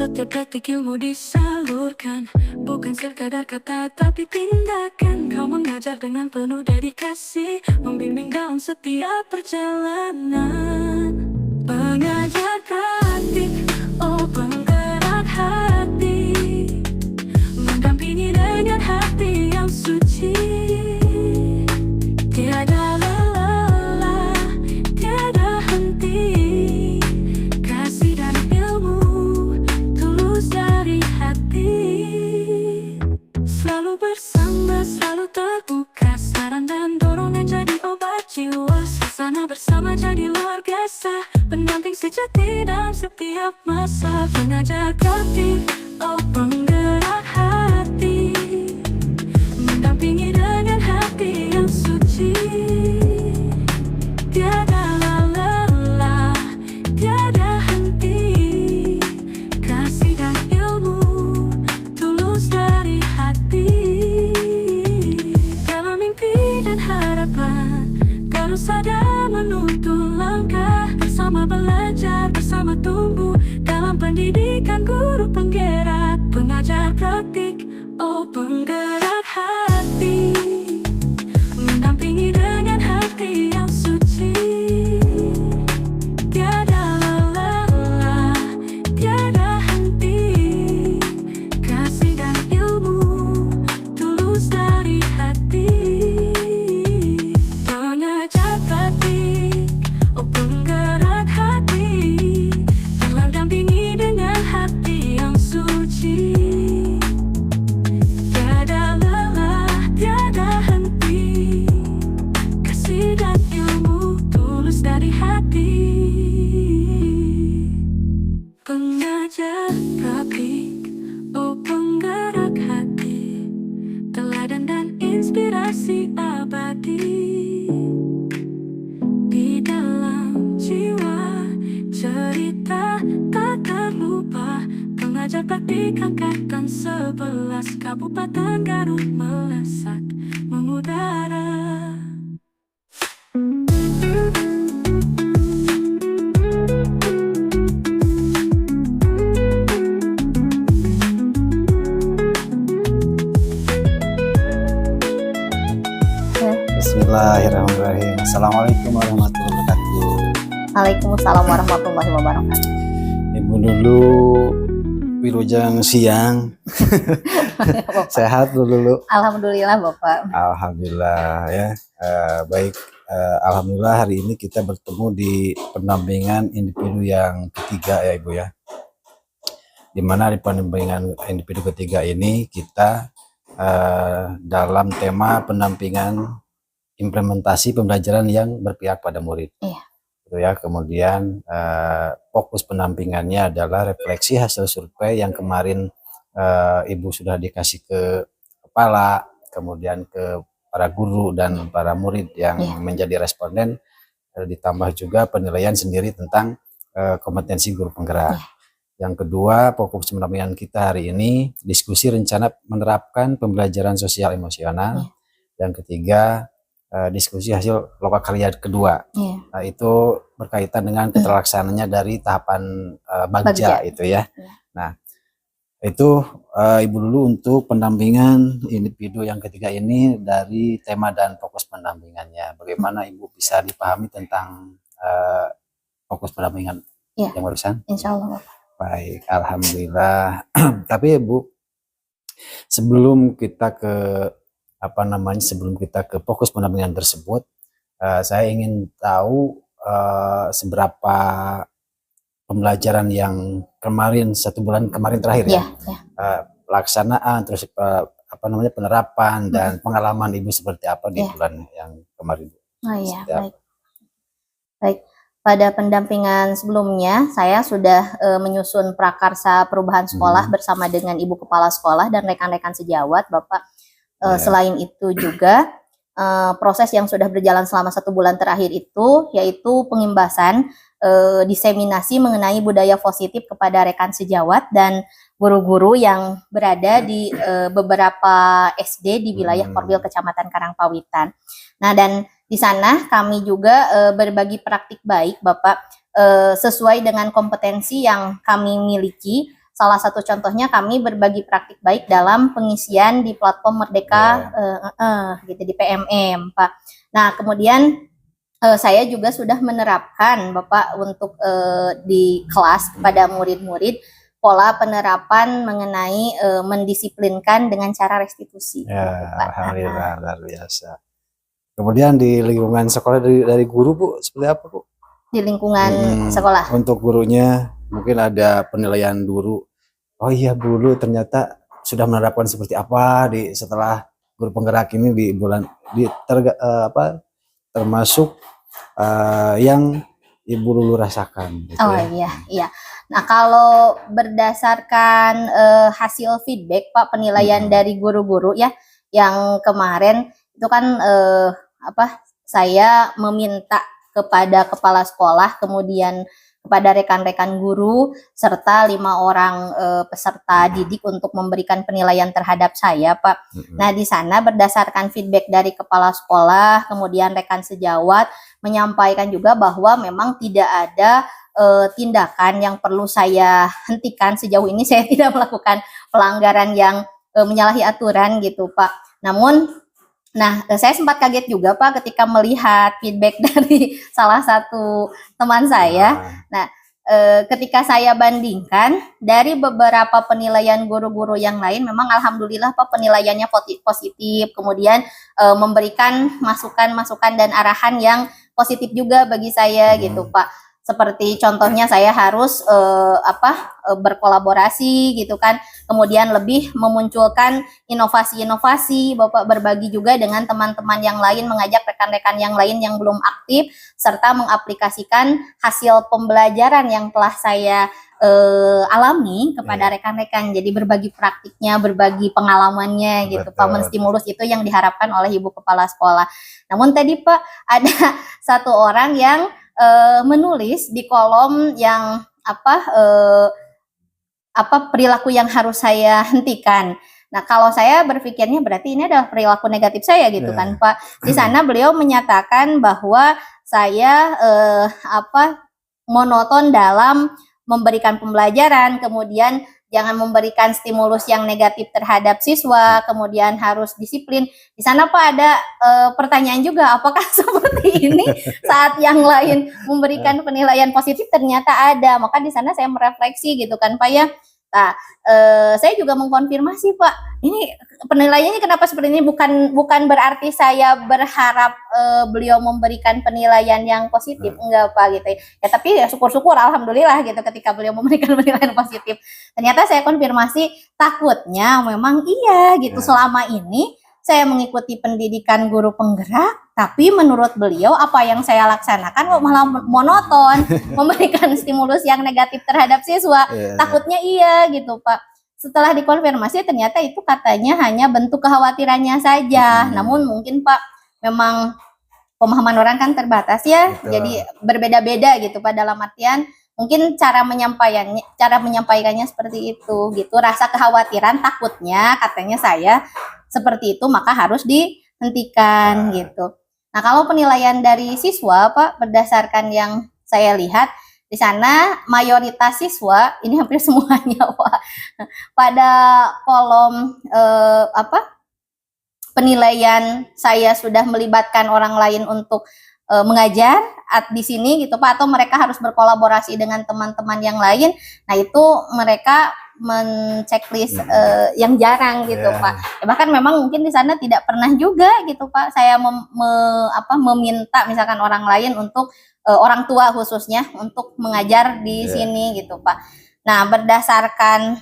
Setiap detik ilmu disalurkan, bukan sekadar kata tapi tindakan. Kau mengajar dengan penuh dedikasi, membimbing dalam setiap perjalanan. Pengajar praktik, oh penggerak hati, mendampingi dengan hati yang suci. Tiada lelah, tiada henti, kasih dan ilmu tulus dari hati. Selalu bersama, selalu terbuka, saran dan dorongan jadi obat jiwa. Suasana bersama jadi luar biasa, pendamping sejati dalam setiap masa. Pengajar praktik, oh penggerak hati, mendampingi dengan hati yang suci. Tiada lelah, tiada henti, kasih dan ilmu tulus dari hati. Dalam mimpi dan harapan, terus ada menuntun langkah. Bersama belajar, bersama tumbuh dalam pendidikan guru penggerak. Pengajar praktik, oh penggerak hati, mendampingi dengan hati yang suci. Tiada lelah, tiada henti, kasih dan ilmu tulus dari hati. Pengajar praktik, oh penggerak hati, mendampingi dengan hati yang suci. Tiada lelah, tiada henti, kasih dan ilmu tulus dari hati. Pengajar praktik, oh penggerak hati, teladan dan inspirasi abadi. Di dalam jiwa, cerita tak terlupa. Pengajar praktik angkatan 11, Kabupaten Garut melesat mengudara. Bismillahirrahmanirrahim. Assalamualaikum warahmatullahi wabarakatuh. Waalaikumsalam warahmatullahi wabarakatuh. Ibu dulu wilujeng siang. Sehat dulu. Alhamdulillah Bapak. Alhamdulillah ya. Baik. Alhamdulillah hari ini kita bertemu di pendampingan individu yang ketiga ya Ibu ya. Dimana di pendampingan individu ketiga ini kita dalam tema pendampingan implementasi pembelajaran yang berpihak pada murid. Iya. Gitu ya. Kemudian fokus pendampingannya adalah refleksi hasil survei yang kemarin Ibu sudah dikasih ke kepala, kemudian ke para guru dan para murid yang menjadi responden, ditambah juga penilaian sendiri tentang kompetensi guru penggerak. Yang kedua, fokus pendampingan kita hari ini diskusi rencana menerapkan pembelajaran sosial emosional. Yang ketiga, diskusi hasil lokal karya kedua. Nah, itu berkaitan dengan keterlaksananya dari tahapan Bagja itu ya. Nah, itu Ibu dulu untuk pendampingan individu yang ketiga ini dari tema dan fokus pendampingannya. Bagaimana Ibu bisa dipahami tentang fokus pendampingan yang barusan? Insya Allah. Baik, alhamdulillah. Tapi Ibu, sebelum kita ke sebelum kita ke fokus pendampingan tersebut, saya ingin tahu seberapa pembelajaran yang kemarin 1 bulan kemarin terakhir pelaksanaan, terus penerapan dan pengalaman Ibu seperti apa di bulan yang kemarin. Oh iya, baik. Pada pendampingan sebelumnya, saya sudah menyusun prakarsa perubahan sekolah bersama dengan Ibu Kepala Sekolah dan rekan-rekan sejawat, Bapak. Selain itu juga proses yang sudah berjalan selama 1 bulan terakhir itu yaitu pengimbasan diseminasi mengenai budaya positif kepada rekan sejawat dan guru-guru yang berada di beberapa SD di wilayah Korwil Kecamatan Karangpawitan. Nah, dan di sana kami juga berbagi praktik baik, Bapak, sesuai dengan kompetensi yang kami miliki. salah satu contohnya kami berbagi praktik baik dalam pengisian di platform Merdeka gitu di PMM, Pak. Nah, kemudian saya juga sudah menerapkan Bapak untuk di kelas kepada murid-murid pola penerapan mengenai mendisiplinkan dengan cara restitusi. Ya, gitu, Pak. alhamdulillah luar biasa. Kemudian di lingkungan sekolah dari guru Bu, seperti apa Bu? Di lingkungan sekolah. Untuk gurunya mungkin ada penilaian guru. Oh iya dulu ternyata sudah menerapkan seperti apa setelah guru penggerak ini di bulan termasuk yang Ibu Lulu rasakan. Gitu Oh ya. iya. Nah, kalau berdasarkan hasil feedback Pak, penilaian dari guru-guru ya yang kemarin itu kan saya meminta kepada kepala sekolah, kemudian kepada rekan-rekan guru serta 5 orang peserta didik untuk memberikan penilaian terhadap saya, Pak. Nah, di sana berdasarkan feedback dari kepala sekolah, kemudian rekan sejawat menyampaikan juga bahwa memang tidak ada tindakan yang perlu saya hentikan. Sejauh ini saya tidak melakukan pelanggaran yang menyalahi aturan gitu, Pak. Namun saya sempat kaget juga Pak ketika melihat feedback dari salah satu teman saya. Nah, ketika saya bandingkan dari beberapa penilaian guru-guru yang lain, memang alhamdulillah Pak penilaiannya positif, kemudian memberikan masukan-masukan dan arahan yang positif juga bagi saya gitu Pak. Seperti contohnya saya harus berkolaborasi gitu kan, kemudian lebih memunculkan inovasi-inovasi, Bapak berbagi juga dengan teman-teman yang lain, mengajak rekan-rekan yang lain yang belum aktif, serta mengaplikasikan hasil pembelajaran yang telah saya alami kepada rekan-rekan. Jadi berbagi praktiknya, berbagi pengalamannya gitu Pak, menstimulus itu yang diharapkan oleh Ibu Kepala Sekolah. Namun tadi Pak ada satu orang yang menulis di kolom yang perilaku yang harus saya hentikan. Nah, kalau saya berpikirnya berarti ini adalah perilaku negatif saya gitu kan Pak. Di sana beliau menyatakan bahwa saya monoton dalam memberikan pembelajaran, kemudian jangan memberikan stimulus yang negatif terhadap siswa, kemudian harus disiplin. Di sana Pak ada pertanyaan juga, apakah seperti ini saat yang lain memberikan penilaian positif ternyata ada. Maka di sana saya merefleksi gitu kan Pak ya. Nah, saya juga mengkonfirmasi Pak, ini penilaiannya kenapa seperti ini? Bukan berarti saya berharap beliau memberikan penilaian yang positif, enggak Pak gitu ya. Tapi ya syukur-syukur alhamdulillah gitu ketika beliau memberikan penilaian positif. Ternyata saya konfirmasi, takutnya memang iya gitu. Selama ini saya mengikuti pendidikan guru penggerak, tapi menurut beliau apa yang saya laksanakan kok malah monoton, memberikan stimulus yang negatif terhadap siswa. Takutnya iya gitu Pak. Setelah dikonfirmasi ternyata itu katanya hanya bentuk kekhawatirannya saja. Namun mungkin Pak memang pemahaman orang kan terbatas ya. Jadi berbeda-beda gitu Pak, dalam artian mungkin cara menyampaikannya seperti itu gitu. Rasa kekhawatiran, takutnya katanya saya seperti itu, maka harus dihentikan gitu. Nah, kalau penilaian dari siswa Pak, berdasarkan yang saya lihat di sana mayoritas siswa ini hampir semuanya Pak pada kolom penilaian saya sudah melibatkan orang lain untuk mengajar di sini gitu Pak, atau mereka harus berkolaborasi dengan teman-teman yang lain. Nah, itu mereka men-checklist yang jarang gitu Pak. Ya, bahkan memang mungkin di sana tidak pernah juga gitu Pak saya meminta misalkan orang lain untuk orang tua khususnya untuk mengajar di sini gitu Pak. Nah, berdasarkan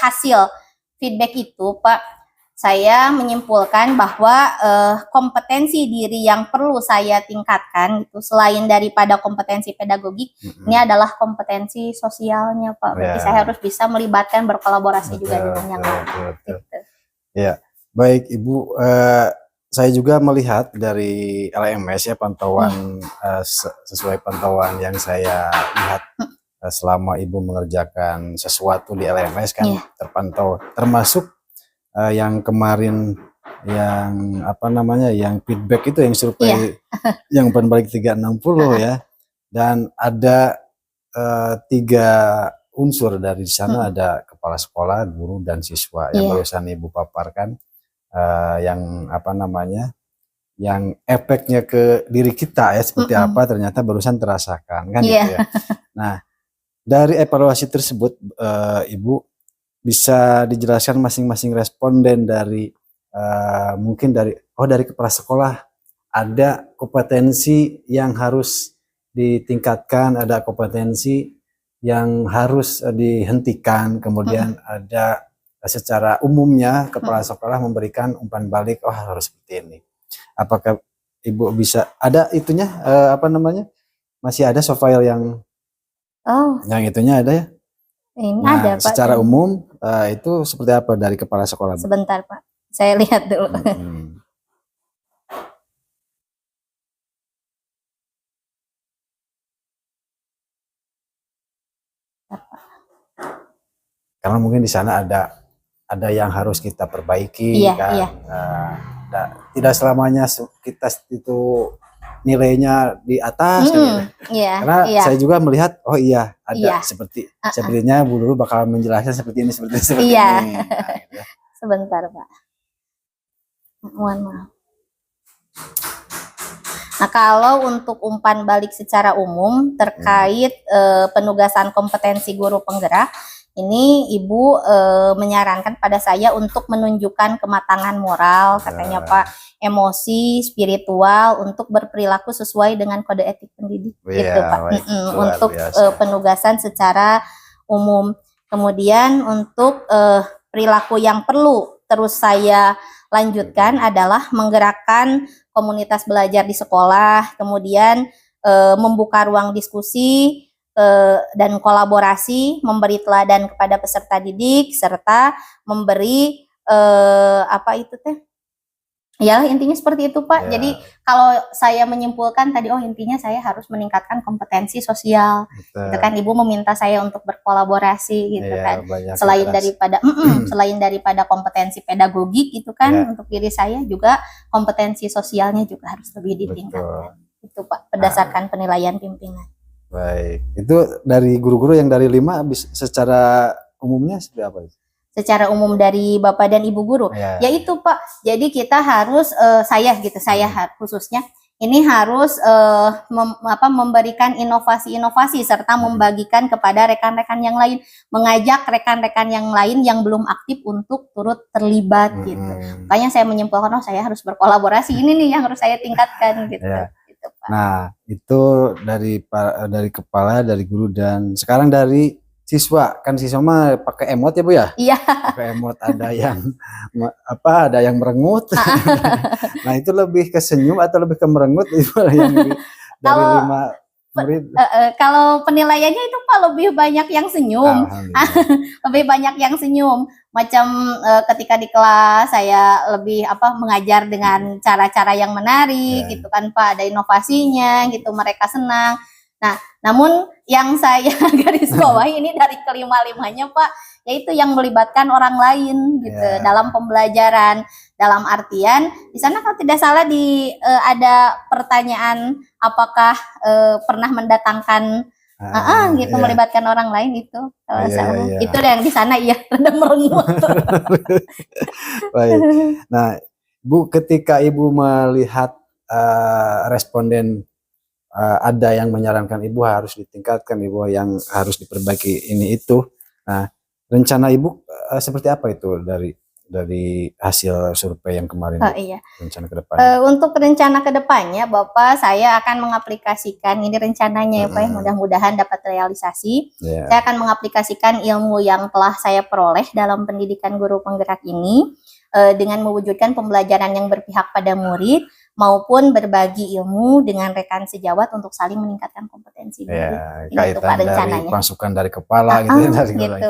hasil feedback itu Pak, saya menyimpulkan bahwa kompetensi diri yang perlu saya tingkatkan itu selain daripada kompetensi pedagogik, ini adalah kompetensi sosialnya Pak. Berarti saya harus bisa melibatkan, berkolaborasi juga dengan yang lain. Gitu. Ya, baik Ibu. Saya juga melihat dari LMS ya pantauan sesuai pantauan yang saya lihat selama Ibu mengerjakan sesuatu di LMS kan terpantau, termasuk yang kemarin yang yang feedback itu yang survei yang balik 360 ya, dan ada 3 unsur dari sana, ada kepala sekolah, guru, dan siswa yang barusan Ibu paparkan, yang apa namanya, yang efeknya ke diri kita ya seperti apa ternyata barusan terasakan kan gitu ya. Nah, dari evaluasi tersebut Ibu bisa dijelaskan masing-masing responden dari mungkin dari kepala sekolah ada kompetensi yang harus ditingkatkan, ada kompetensi yang harus dihentikan, kemudian ada secara umumnya kepala sekolah memberikan umpan balik, oh harus seperti ini. Apakah Ibu bisa ada itunya apa namanya? Masih ada soft file yang itunya ada ya? Ini Nah, ada Pak. Secara umum itu seperti apa dari kepala sekolah? Sebentar Pak, saya lihat dulu. Karena mungkin di sana ada yang harus kita perbaiki, kan? Tidak selamanya kita itu nilainya di atas, karena saya juga melihat, oh iya ada sepertinya Bu Lulu bakal menjelaskan seperti ini, seperti ini. Nah, Sebentar Pak, mohon maaf. Nah, kalau untuk umpan balik secara umum terkait penugasan kompetensi guru penggerak, ini Ibu menyarankan pada saya untuk menunjukkan kematangan moral, katanya Pak, emosi, spiritual, untuk berperilaku sesuai dengan kode etik pendidik, gitu Pak. Untuk penugasan secara umum. Kemudian untuk perilaku yang perlu terus saya lanjutkan adalah menggerakkan komunitas belajar di sekolah, kemudian membuka ruang diskusi dan kolaborasi, memberi teladan kepada peserta didik, serta memberi apa itu teh? Ya intinya seperti itu Pak. Jadi kalau saya menyimpulkan tadi, oh intinya saya harus meningkatkan kompetensi sosial. Gitu kan, Ibu meminta saya untuk berkolaborasi gitu kan. Selain daripada kompetensi pedagogik itu kan, untuk diri saya juga kompetensi sosialnya juga harus lebih ditingkatkan. Itu Pak, berdasarkan penilaian pimpinan. Baik, itu dari guru-guru yang dari 5 secara umumnya seperti apa? Secara umum dari Bapak dan Ibu guru, yaitu Pak, jadi kita harus saya khususnya ini harus memberikan inovasi-inovasi serta membagikan kepada rekan-rekan yang lain, mengajak rekan-rekan yang lain yang belum aktif untuk turut terlibat gitu. Makanya saya menyimpulkan, oh saya harus berkolaborasi, ini nih yang harus saya tingkatkan gitu. Nah, itu dari kepala, dari guru, dan sekarang dari siswa. Kan siswa mah pakai emot ya Bu ya? Iya. Pakai emot, ada yang ada yang merengut. Nah, itu lebih ke senyum atau lebih ke merengut yang dari 5 murid? Kalau penilaiannya itu Pak lebih banyak yang senyum. Lebih banyak yang senyum. Macam ketika di kelas saya lebih mengajar dengan cara-cara yang menarik gitu kan Pak, ada inovasinya gitu, mereka senang. Nah, namun yang saya garis bawahi ini dari kelima-limanya Pak, yaitu yang melibatkan orang lain gitu dalam pembelajaran. Dalam artian di sana kalau tidak salah ada pertanyaan apakah pernah mendatangkan melibatkan orang lain itu kalau salah. Itu yang di sana rada merengut. Baik. Nah, Bu, ketika Ibu melihat responden ada yang menyarankan Ibu harus ditingkatkan, Ibu yang harus diperbaiki ini itu. Nah, rencana Ibu seperti apa itu dari hasil survei yang kemarin? Rencana ke depan. Untuk rencana ke depannya, Bapak, saya akan mengaplikasikan ini rencananya ya Pak, mudah-mudahan dapat realisasi. Saya akan mengaplikasikan ilmu yang telah saya peroleh dalam pendidikan guru penggerak ini dengan mewujudkan pembelajaran yang berpihak pada murid, maupun berbagi ilmu dengan rekan sejawat untuk saling meningkatkan kompetensi diri. Kaitan dari masukan dari kepala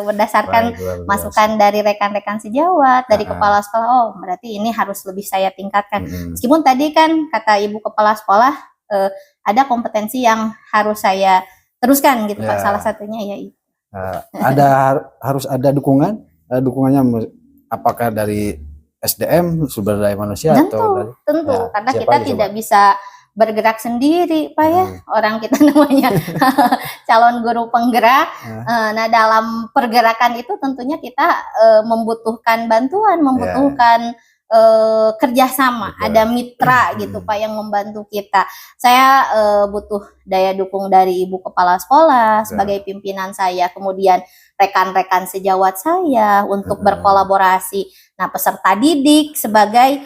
berdasarkan masukan dari rekan-rekan sejawat, dari kepala sekolah, oh berarti ini harus lebih saya tingkatkan. Meskipun tadi kan kata Ibu kepala sekolah ada kompetensi yang harus saya teruskan gitu Pak, salah satunya itu. Harus ada dukungannya apakah dari SDM, sumber daya manusia, tentu, karena kita tidak bisa bergerak sendiri Pak ya, orang kita namanya calon guru penggerak. Nah dalam pergerakan itu tentunya kita membutuhkan bantuan, membutuhkan kerjasama, ada mitra gitu Pak yang membantu kita. Saya butuh daya dukung dari Ibu Kepala Sekolah sebagai pimpinan saya, kemudian rekan-rekan sejawat saya untuk berkolaborasi. Nah peserta didik sebagai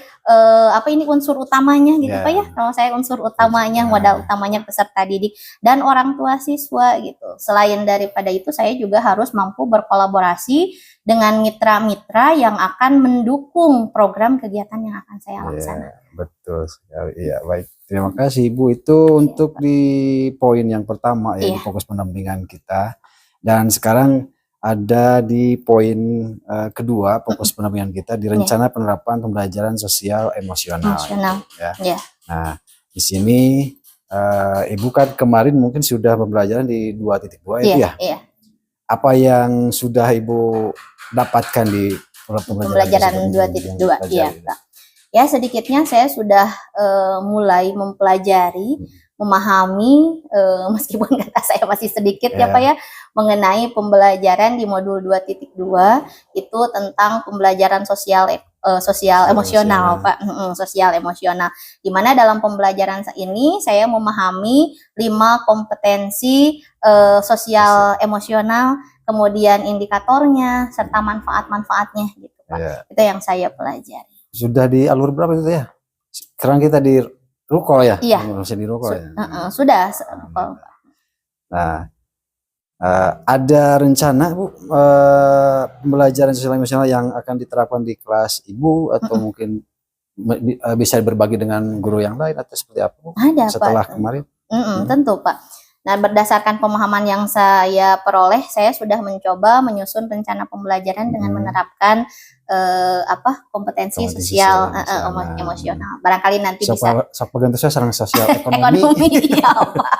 unsur utamanya gitu Pak ya. Kalau saya unsur utamanya, modal utamanya peserta didik dan orang tua siswa gitu. Selain daripada itu saya juga harus mampu berkolaborasi dengan mitra-mitra yang akan mendukung program kegiatan yang akan saya laksanakan. Betul sekali. Iya, baik. Terima kasih Ibu. Itu untuk di poin yang pertama ya, di fokus pendampingan kita. Dan sekarang ada di poin kedua fokus pendampingan kita di rencana penerapan pembelajaran sosial emosional. Ya. Nah, di sini Ibu kan kemarin mungkin sudah pembelajaran di 2.2 itu ya. Apa yang sudah Ibu dapatkan di pembelajaran 2.2? Iya, Pak. Ya sedikitnya saya sudah mulai mempelajari, memahami, meskipun kata saya masih sedikit ya Pak ya, mengenai pembelajaran di modul 2.2 itu tentang pembelajaran sosial emosional Pak, sosial emosional. Dimana dalam pembelajaran ini saya memahami 5 kompetensi sosial emosional, kemudian indikatornya serta manfaat-manfaatnya gitu Pak. Itu yang saya pelajari. Sudah di alur berapa itu ya? Sekarang kita di Ruko ya? Iya. Masih di Ruko ya? Sudah. Nah, ada rencana Bu pembelajaran sosial emosional yang akan diterapkan di kelas Ibu atau mungkin bisa berbagi dengan guru yang lain atau seperti apa Bu? Ada setelah Pak. Kemarin? Tentu Pak. Nah, berdasarkan pemahaman yang saya peroleh, saya sudah mencoba menyusun rencana pembelajaran dengan menerapkan kompetensi sosial emosional. Barangkali nanti bisa. Saya sarang sosial ekonomi. Iya Pak.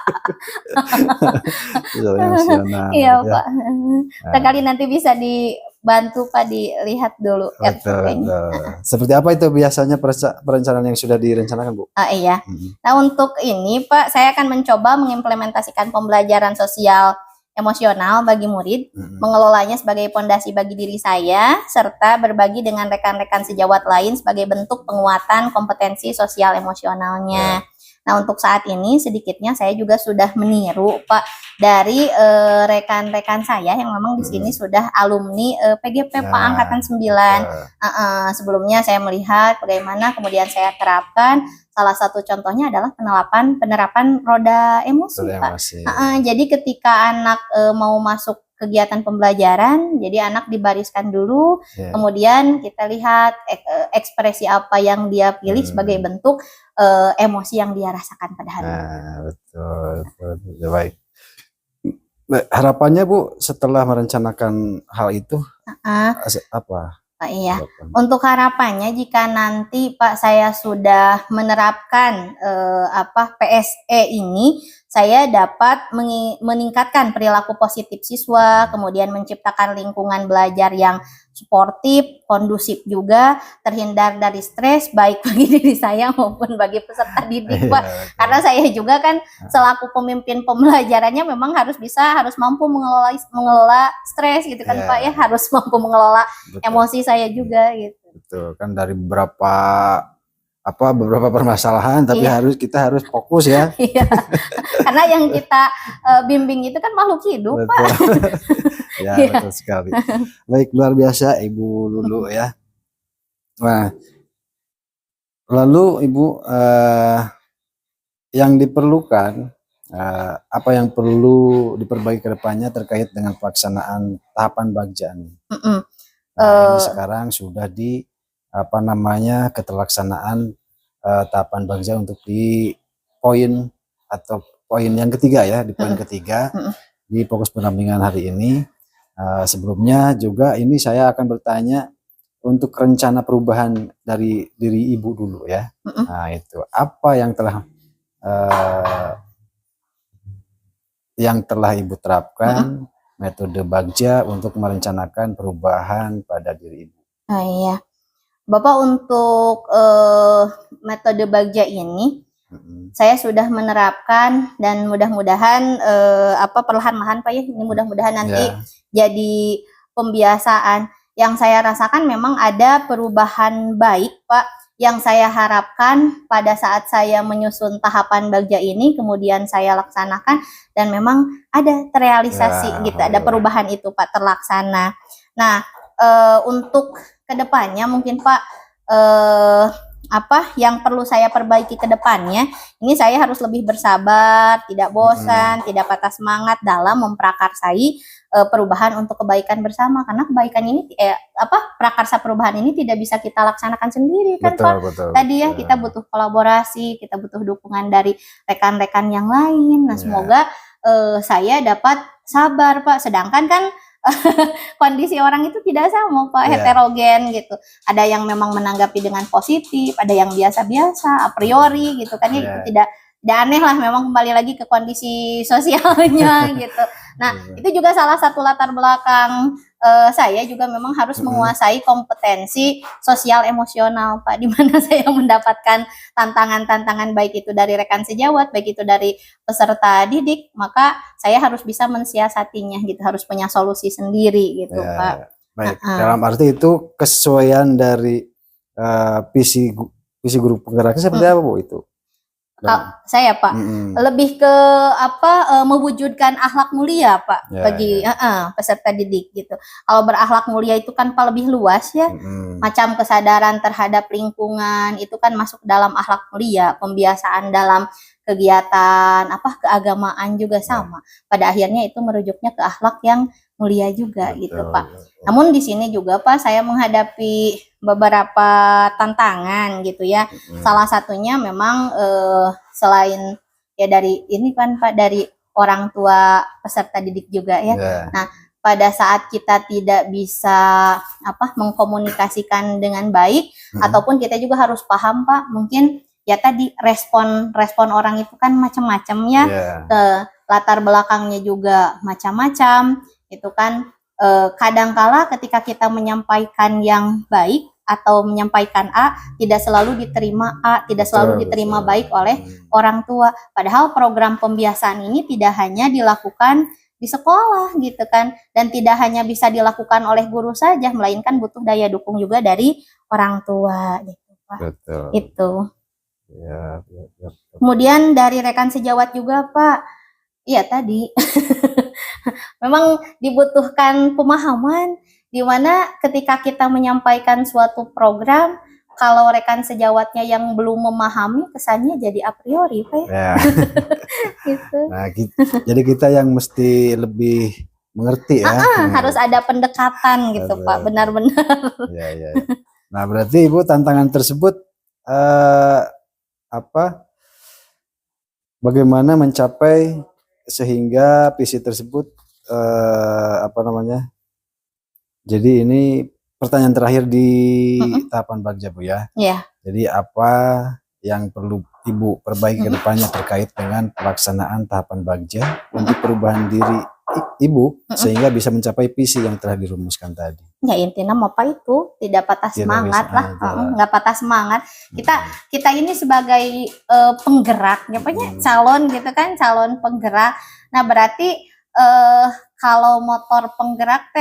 Iya Pak. Barangkali nanti bisa dibantu Pak dilihat dulu. Betul. Seperti apa itu biasanya perencanaan yang sudah direncanakan Bu? Iya. Nah untuk ini Pak, saya akan mencoba mengimplementasikan pembelajaran sosial emosional bagi murid, mengelolanya sebagai pondasi bagi diri saya, serta berbagi dengan rekan-rekan sejawat lain sebagai bentuk penguatan kompetensi sosial emosionalnya. Nah untuk saat ini sedikitnya saya juga sudah meniru Pak dari rekan-rekan saya yang memang di sini sudah alumni PGP Pak Angkatan 9. Sebelumnya saya melihat bagaimana kemudian saya terapkan. Salah satu contohnya adalah penerapan roda emosi Pak. Jadi ketika anak mau masuk kegiatan pembelajaran, jadi anak dibariskan dulu, kemudian kita lihat ekspresi apa yang dia pilih sebagai bentuk emosi yang dia rasakan pada hari itu. Betul. Baik. Harapannya Bu setelah merencanakan hal itu apa? Iya, untuk harapannya jika nanti Pak saya sudah menerapkan PSE ini, saya dapat meningkatkan perilaku positif siswa, kemudian menciptakan lingkungan belajar yang suportif, kondusif juga, terhindar dari stres baik bagi diri saya maupun bagi peserta didik Pak. Karena saya juga kan selaku pemimpin pembelajarannya memang harus mampu mengelola stres gitu kan Pak ya, harus mampu mengelola emosi saya juga gitu. Betul, kan dari beberapa permasalahan tapi kita harus fokus ya. Karena yang kita bimbing itu kan makhluk hidup Pak. Betul sekali. Baik, luar biasa Ibu Lulu ya. Nah, lalu Ibu yang diperlukan apa yang perlu diperbaiki ke depannya terkait dengan pelaksanaan tahapan bagja ini? Ini sekarang sudah di keterlaksanaan tahapan bagja untuk di poin yang ketiga ya, di poin ketiga di fokus pendampingan hari ini. Sebelumnya juga ini saya akan bertanya untuk rencana perubahan dari diri Ibu dulu ya. Nah itu apa yang telah Ibu terapkan metode bagja untuk merencanakan perubahan pada diri Ibu? Iya, Bapak untuk metode bagja ini Saya sudah menerapkan dan mudah-mudahan perlahan-lahan Pak ya, ini mudah-mudahan nanti jadi pembiasaan. Yang saya rasakan memang ada perubahan baik Pak, yang saya harapkan pada saat saya menyusun tahapan Bagja ini kemudian saya laksanakan dan memang ada terrealisasi gitu, ada perubahan itu Pak terlaksana. Nah, untuk kedepannya mungkin Pak apa yang perlu saya perbaiki ke depannya, ini saya harus lebih bersabar, tidak bosan, tidak patah semangat dalam memprakarsai perubahan untuk kebaikan bersama, karena kebaikan ini prakarsa perubahan ini tidak bisa kita laksanakan sendiri kan Pak. Tadi ya kita butuh kolaborasi, kita butuh dukungan dari rekan-rekan yang lain. Nah, semoga saya dapat sabar Pak, sedangkan kan kondisi orang itu tidak sama Pak, heterogen gitu. Ada yang memang menanggapi dengan positif, ada yang biasa-biasa, a priori gitu kan, itu tidak aneh lah, memang kembali lagi ke kondisi sosialnya gitu. Nah, itu juga salah satu latar belakang saya juga memang harus menguasai kompetensi sosial emosional Pak, di mana saya mendapatkan tantangan-tantangan baik itu dari rekan sejawat, baik itu dari peserta didik, maka saya harus bisa mensiasatinya gitu, harus punya solusi sendiri gitu Pak. Baik, dalam arti itu kesesuaian dari visi guru penggeraknya seperti apa Bu itu? Saya Pak lebih ke mewujudkan akhlak mulia Pak bagi peserta didik gitu. Kalau berakhlak mulia itu kan Pak lebih luas ya, macam kesadaran terhadap lingkungan itu kan masuk dalam akhlak mulia, pembiasaan dalam kegiatan keagamaan juga sama. Pada akhirnya itu merujuknya ke akhlak yang mulia juga gitu Pak. Namun di sini juga Pak saya menghadapi beberapa tantangan gitu ya. Salah satunya memang selain ya dari ini kan Pak, dari orang tua peserta didik juga ya. Nah, pada saat kita tidak bisa mengkomunikasikan dengan baik, ataupun kita juga harus paham Pak, mungkin ya tadi respon orang itu kan macam-macam ya, latar belakangnya juga macam-macam. Itu kan kadangkala ketika kita menyampaikan yang baik atau menyampaikan A, tidak selalu diterima A, tidak selalu diterima baik oleh orang tua. Padahal program pembiasaan ini tidak hanya dilakukan di sekolah gitu kan, dan tidak hanya bisa dilakukan oleh guru saja, melainkan butuh daya dukung juga dari orang tua gitu Pak. Itu. Kemudian dari rekan sejawat juga Pak, iya tadi memang dibutuhkan pemahaman, di mana ketika kita menyampaikan suatu program, kalau rekan sejawatnya yang belum memahami, kesannya jadi a priori Pak ya. Gitu. Nah, jadi kita yang mesti lebih mengerti ya. Harus ada pendekatan gitu Pak, benar-benar. Nah, berarti Ibu tantangan tersebut bagaimana mencapai sehingga visi tersebut jadi ini pertanyaan terakhir di tahapan Bagja Bu ya. Jadi apa yang perlu Ibu perbaiki ke depannya terkait dengan pelaksanaan tahapan Bagja untuk perubahan diri Ibu sehingga bisa mencapai visi yang telah dirumuskan tadi? Ya intinya Pak itu tidak patah semangat lah, nggak patah semangat. Kita ini sebagai penggerak, calon gitu kan, calon penggerak. Nah berarti kalau motor penggerak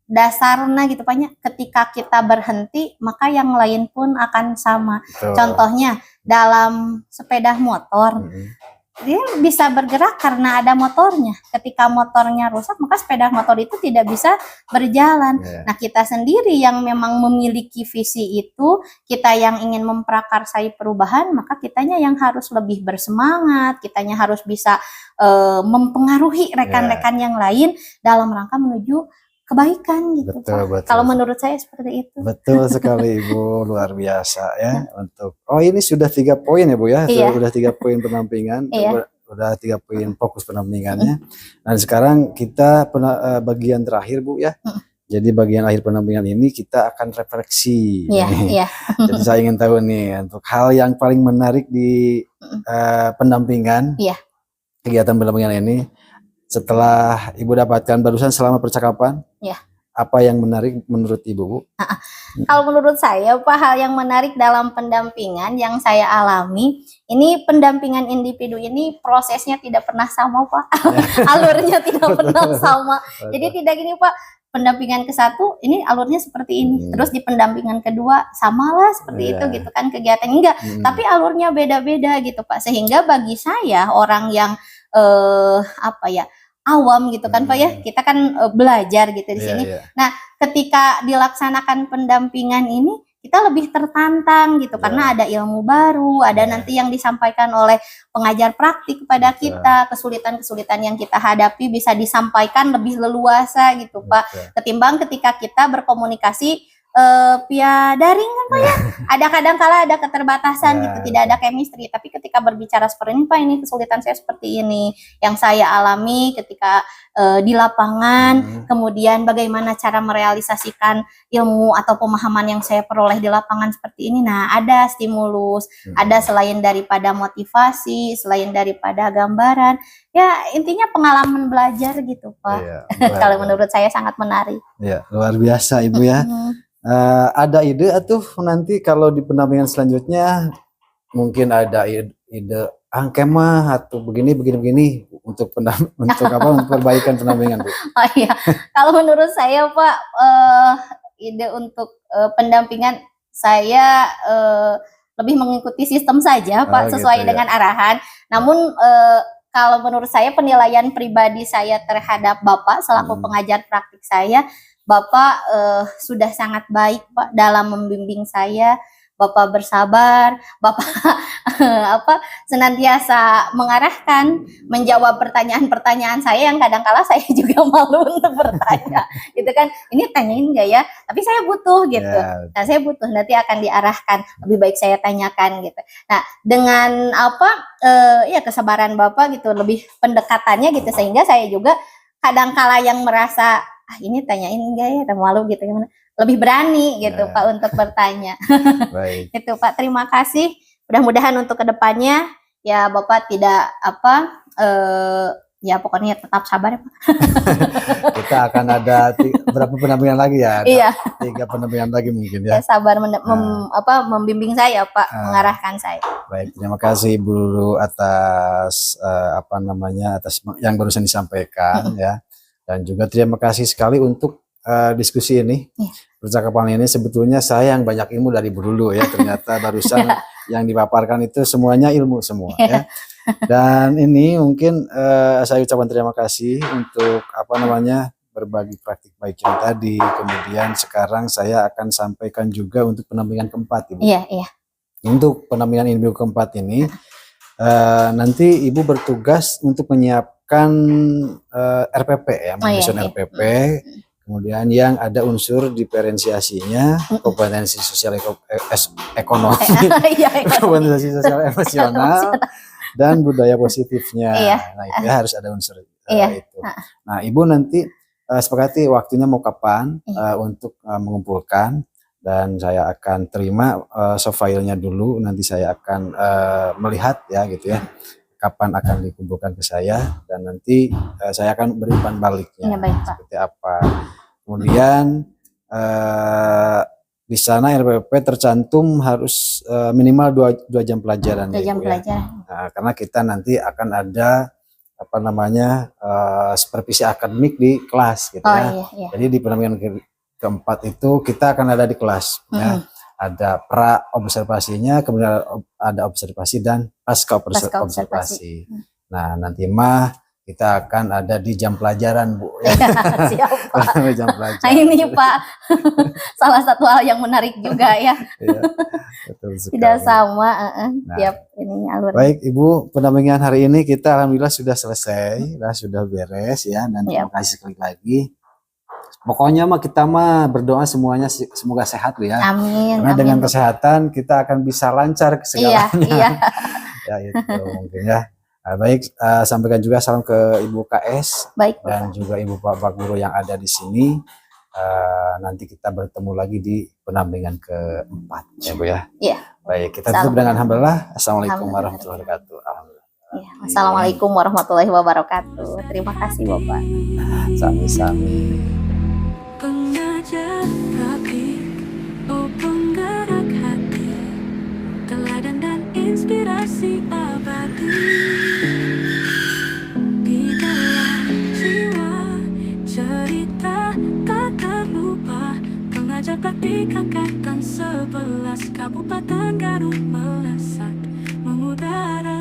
dasarnya gitu Pak, ketika kita berhenti maka yang lain pun akan sama. Contohnya dalam sepeda motor, dia bisa bergerak karena ada motornya. Ketika motornya rusak maka sepeda motor itu tidak bisa berjalan. Nah kita sendiri yang memang memiliki visi itu, kita yang ingin memprakarsai perubahan, maka kitanya yang harus lebih bersemangat, kitanya harus bisa mempengaruhi rekan-rekan yang lain dalam rangka menuju kebaikan gitu Pak. Kalau menurut saya seperti itu. Betul sekali Ibu, luar biasa ya. Untuk ini sudah 3 poin ya Bu ya. Sudah 3 poin pendampingan, sudah 3 poin fokus pendampingannya. Dan sekarang kita bagian terakhir Bu ya. Jadi bagian akhir pendampingan ini kita akan refleksi. Jadi saya ingin tahu nih untuk hal yang paling menarik di pendampingan, kegiatan pendampingan ini. Setelah Ibu dapatkan barusan selama percakapan, apa yang menarik menurut Ibu Bu? Kalau menurut saya Pak, hal yang menarik dalam pendampingan yang saya alami, ini pendampingan individu ini prosesnya tidak pernah sama Pak. Alurnya tidak pernah sama. Jadi tidak gini Pak, pendampingan ke satu ini alurnya seperti ini, terus di pendampingan kedua samalah seperti itu gitu kan kegiatan enggak, tapi alurnya beda-beda gitu Pak. Sehingga bagi saya orang yang apa ya, awam gitu kan Pak ya, kita kan belajar gitu di sini. Nah, ketika dilaksanakan pendampingan ini kita lebih tertantang gitu karena ada ilmu baru, ada nanti yang disampaikan oleh pengajar praktik kepada kita, kesulitan-kesulitan yang kita hadapi bisa disampaikan lebih leluasa gitu Pak, ketimbang ketika kita berkomunikasi via daring kan Pak ya. Ada kadang-kala ada keterbatasan gitu, tidak ada chemistry. Tapi ketika berbicara seperti ini Pak, ini kesulitan saya seperti ini yang saya alami ketika di lapangan, kemudian bagaimana cara merealisasikan ilmu atau pemahaman yang saya peroleh di lapangan seperti ini. Nah, ada stimulus, ada selain daripada motivasi, selain daripada gambaran, ya intinya pengalaman belajar gitu Pak. Kalau menurut saya sangat menarik. Ya, luar biasa Ibu ya. Ada ide atau nanti kalau di pendampingan selanjutnya mungkin ada ide angkemah atau begini untuk untuk apa, untuk perbaikan pendampingan Bu? Oh iya, kalau menurut saya Pak, ide untuk pendampingan saya lebih mengikuti sistem saja Pak, sesuai gitu, dengan arahan. Namun kalau menurut saya penilaian pribadi saya terhadap Bapak selaku pengajar praktik saya, Bapak sudah sangat baik Pak dalam membimbing saya. Bapak bersabar, Bapak senantiasa mengarahkan, menjawab pertanyaan-pertanyaan saya yang kadang-kala saya juga malu untuk bertanya, gitu kan? Ini tanyain nggak ya? Tapi saya butuh gitu. Nah, saya butuh, nanti akan diarahkan. Lebih baik saya tanyakan gitu. Nah, dengan ya kesabaran Bapak gitu, lebih pendekatannya gitu, sehingga saya juga kadang-kala yang merasa ini tanyain enggak ya, malu gitu, gimana? Lebih berani gitu Pak untuk bertanya. Baik. Itu Pak, terima kasih. Mudah-mudahan untuk kedepannya ya Bapak tidak ya pokoknya tetap sabar ya Pak. Kita akan ada berapa pendampingan lagi ya? Iya. 3 pendampingan lagi mungkin ya. Ya sabar membimbing saya Pak, mengarahkan saya. Baik, terima kasih Ibu Lulu atas atas yang barusan disampaikan ya. Dan juga terima kasih sekali untuk diskusi ini. Percakapan ini sebetulnya saya yang banyak ilmu dari Bu Lulu ya, ternyata barusan yang dipaparkan itu semuanya ilmu semua ya. Dan ini mungkin saya ucapkan terima kasih untuk berbagi praktik baik yang tadi. Kemudian sekarang saya akan sampaikan juga untuk pendampingan keempat Ibu. Iya. Untuk pendampingan individu keempat ini nanti Ibu bertugas untuk menyiapkan RPP ya, menyusun RPP. Kemudian yang ada unsur diferensiasinya, kompetensi sosial ekonomi, kompetensi sosial emosional, dan budaya positifnya. Nah, itu harus ada unsur itu. Nah, Ibu nanti sepakati waktunya mau kapan untuk mengumpulkan, dan saya akan terima soft file-nya dulu. Nanti saya akan melihat ya gitu ya, kapan akan dikumpulkan ke saya, dan nanti saya akan beri umpan baliknya seperti apa. Kemudian di sana RPP tercantum harus minimal 2 jam pelajaran. 2 jam pelajaran. Nah, karena kita nanti akan ada supervisi akademik di kelas gitu ya. Iya. Jadi di pendampingan keempat itu kita akan ada di kelas ya. Ada pra observasinya, kemudian ada observasi dan pasca observasi. Nah, nanti kita akan ada di jam pelajaran Bu. Siap Pak. Jam pelajaran. Nah, ini Pak, salah satu hal yang menarik juga ya. Iya, betul sekali. Tidak sama tiap ini alur. Baik Ibu, pendampingan hari ini kita alhamdulillah sudah selesai, sudah beres ya, dan terima kasih sekali lagi. Pokoknya kita berdoa semuanya semoga sehat ya. Amin. Karena dengan kesehatan kita akan bisa lancar ke segalanya. Iya. Ya itu mungkin ya. Nah, baik, sampaikan juga salam ke Ibu KS. Baik, dan juga Ibu Pak Guru yang ada di sini. Nanti kita bertemu lagi di pendampingan keempat ya Bu ya. Iya. Baik, kita tutup dengan alhamdulillah. Assalamualaikum warahmatullahi wabarakatuh. Ya, Assalamualaikum warahmatullahi wabarakatuh. Terima kasih Bapak. Sami-sami. Pengajar praktik pejabat dikangkatkan 11 Kabupaten Garut melesat mengudara